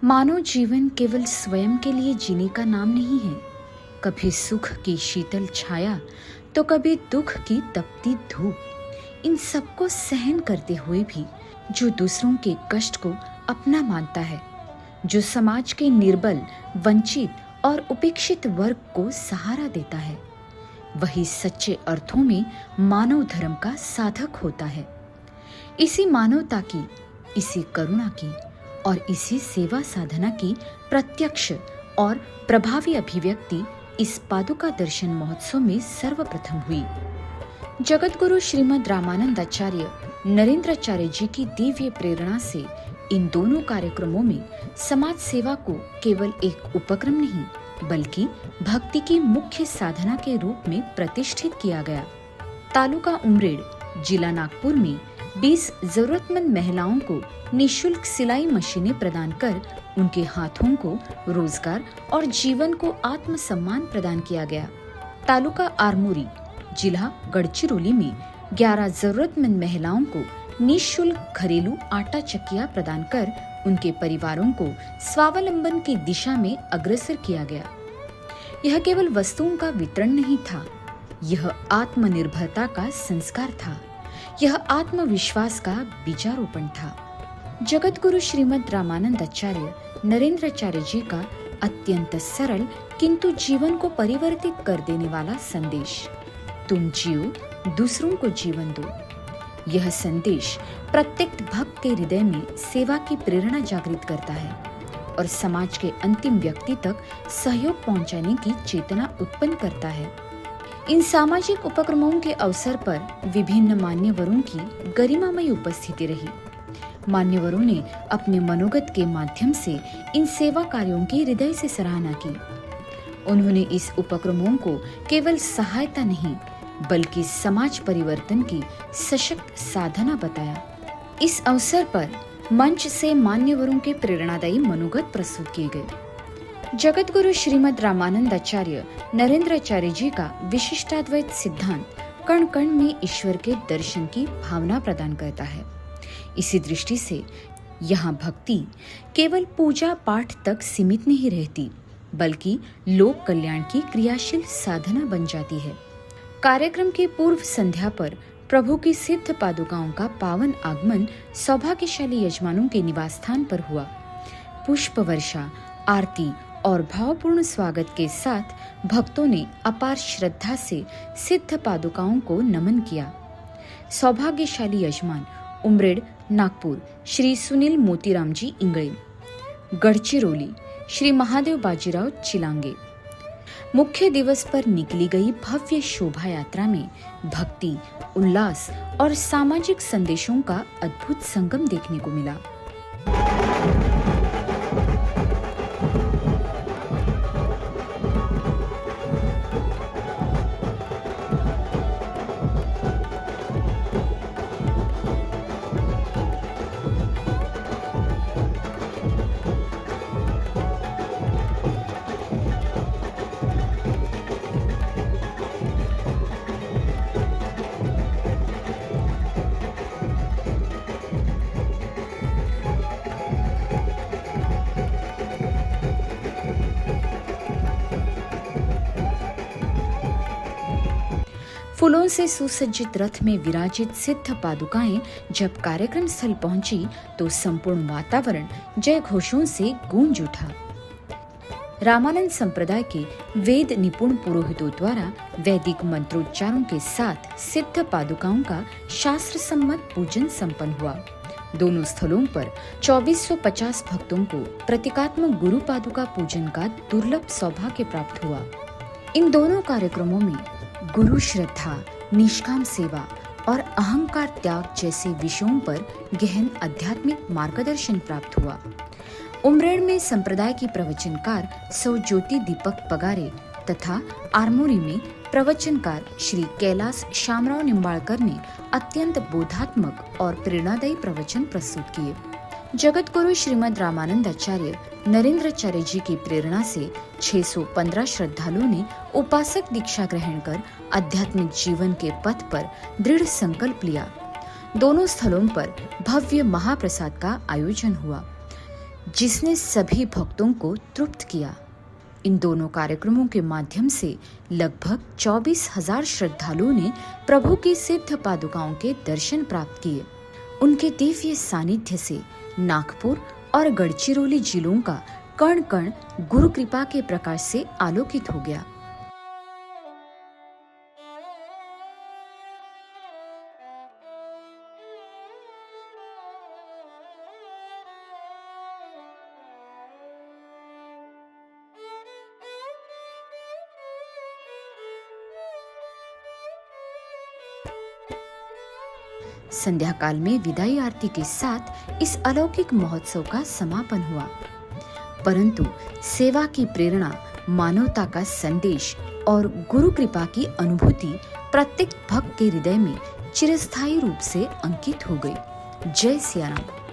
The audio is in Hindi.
मानव जीवन केवल स्वयं के लिए जीने का नाम नहीं है। कभी सुख की शीतल छाया तो कभी दुख की तपती धूप। इन सबको सहन करते हुए भी जो दूसरों के कष्ट को अपना मानता है, जो समाज के निर्बल, वंचित और उपेक्षित वर्ग को सहारा देता है, वही सच्चे अर्थों में मानव धर्म का साधक होता है। इसी मानवता की, इसी करुणा की और इसी सेवा साधना की प्रत्यक्ष और प्रभावी अभिव्यक्ति इस पादुका दर्शन महोत्सव में सर्वप्रथम हुई। जगत गुरु श्रीमद् रामानंदाचार्य नरेंद्राचार्य जी की दिव्य प्रेरणा से इन दोनों कार्यक्रमों में समाज सेवा को केवल एक उपक्रम नहीं बल्कि भक्ति की मुख्य साधना के रूप में प्रतिष्ठित किया गया। तालुका उमरेड, जिला नागपुर में 20 जरूरतमंद महिलाओं को निःशुल्क सिलाई मशीनें प्रदान कर उनके हाथों को रोजगार और जीवन को आत्मसम्मान प्रदान किया गया। तालुका आरमोरी, जिला गढ़चिरौली में 11 जरूरतमंद महिलाओं को निःशुल्क घरेलू आटा चक्कियां प्रदान कर उनके परिवारों को स्वावलंबन की दिशा में अग्रसर किया गया। यह केवल वस्तुओं का वितरण नहीं था, यह आत्मनिर्भरता का संस्कार था, यह आत्मविश्वास का बीजारोपण था। जगत गुरु श्रीमद् रामानंदाचार्य नरेंद्राचार्य जी का अत्यंत सरल किंतु जीवन को परिवर्तित कर देने वाला संदेश, तुम जियो, दूसरों को जीवन दो। यह संदेश प्रत्येक भक्त के हृदय में सेवा की प्रेरणा जागृत करता है और समाज के अंतिम व्यक्ति तक सहयोग पहुंचाने की चेतना उत्पन्न करता है। इन सामाजिक उपक्रमों के अवसर पर विभिन्न मान्यवरों की गरिमामयी उपस्थिति रही। मान्यवरों ने अपने मनोगत के माध्यम से इन सेवा कार्यों की हृदय से सराहना की। उन्होंने इस उपक्रमों को केवल सहायता नहीं बल्कि समाज परिवर्तन की सशक्त साधना बताया। इस अवसर पर मंच से मान्यवरों के प्रेरणादायी मनोगत प्रस्तुत किए गए। जगत गुरु श्रीमद् रामानंदाचार्य नरेंद्राचार्य जी का विशिष्टाद्वैत सिद्धांत कण कण में ईश्वर के दर्शन की भावना प्रदान करता है। इसी दृष्टि से यहाँ भक्ति केवल पूजा पाठ तक सीमित नहीं रहती बल्कि लोक कल्याण की क्रियाशील साधना बन जाती है। कार्यक्रम की पूर्व संध्या पर प्रभु की सिद्ध पादुकाओं का पावन आगमन सौभाग्यशाली यजमानों के निवास स्थान पर हुआ। पुष्प वर्षा, आरती और भावपूर्ण स्वागत के साथ भक्तों ने अपार श्रद्धा से सिद्ध पादुकाओं को नमन किया। सौभाग्यशाली यजमान उमरेड नागपुर श्री सुनील मोतीराम जी इंगळे, गढ़चिरौली श्री महादेव बाजीराव चिलांगे। मुख्य दिवस पर निकली गई भव्य शोभा यात्रा में भक्ति, उल्लास और सामाजिक संदेशों का अद्भुत संगम देखने को मिला। फूलों से सुसज्जित रथ में विराजित सिद्ध पादुकाएं जब कार्यक्रम स्थल पहुंची तो संपूर्ण वातावरण जय घोषों से गूंज उठा। रामानंद संप्रदाय के वेद निपुण पुरोहितों द्वारा वैदिक मंत्रोच्चारों के साथ सिद्ध पादुकाओं का शास्त्र सम्मत पूजन संपन्न हुआ। दोनों स्थलों पर 2450 भक्तों को प्रतीकात्मक गुरु पादुका पूजन का दुर्लभ सौभाग्य प्राप्त हुआ। इन दोनों कार्यक्रमों में गुरु श्रद्धा, निष्काम सेवा और अहंकार त्याग जैसे विषयों पर गहन आध्यात्मिक मार्गदर्शन प्राप्त हुआ। उमरेड में संप्रदाय की प्रवचनकार सौ ज्योति दीपक पगारे तथा आरमोरी में प्रवचनकार श्री कैलाश श्यामराव निंबाळकर ने अत्यंत बोधात्मक और प्रेरणादायी प्रवचन प्रस्तुत किए। जगत गुरु श्रीमद् रामानंदाचार्य नरेंद्राचार्य जी की प्रेरणा से 615 श्रद्धालुओं ने उपासक दीक्षा ग्रहण कर आध्यात्मिक जीवन के पथ पर दृढ़ संकल्प लिया। दोनों स्थलों पर भव्य महाप्रसाद का आयोजन हुआ। जिसने सभी भक्तों को तृप्त किया। इन दोनों कार्यक्रमों के माध्यम से लगभग 24,000 श्रद्धालुओं ने प्रभु की सिद्ध पादुकाओं के दर्शन प्राप्त किए। उनके दिव्य सानिध्य से नागपुर और गढ़चिरौली जिलों का कण कण गुरु कृपा के प्रकाश से आलोकित हो गया। संध्या काल में विदाई आरती के साथ इस अलौकिक महोत्सव का समापन हुआ। परंतु सेवा की प्रेरणा, मानवता का संदेश और गुरु कृपा की अनुभूति प्रत्येक भक्त के हृदय में चिरस्थायी रूप से अंकित हो गई। जय सिया राम।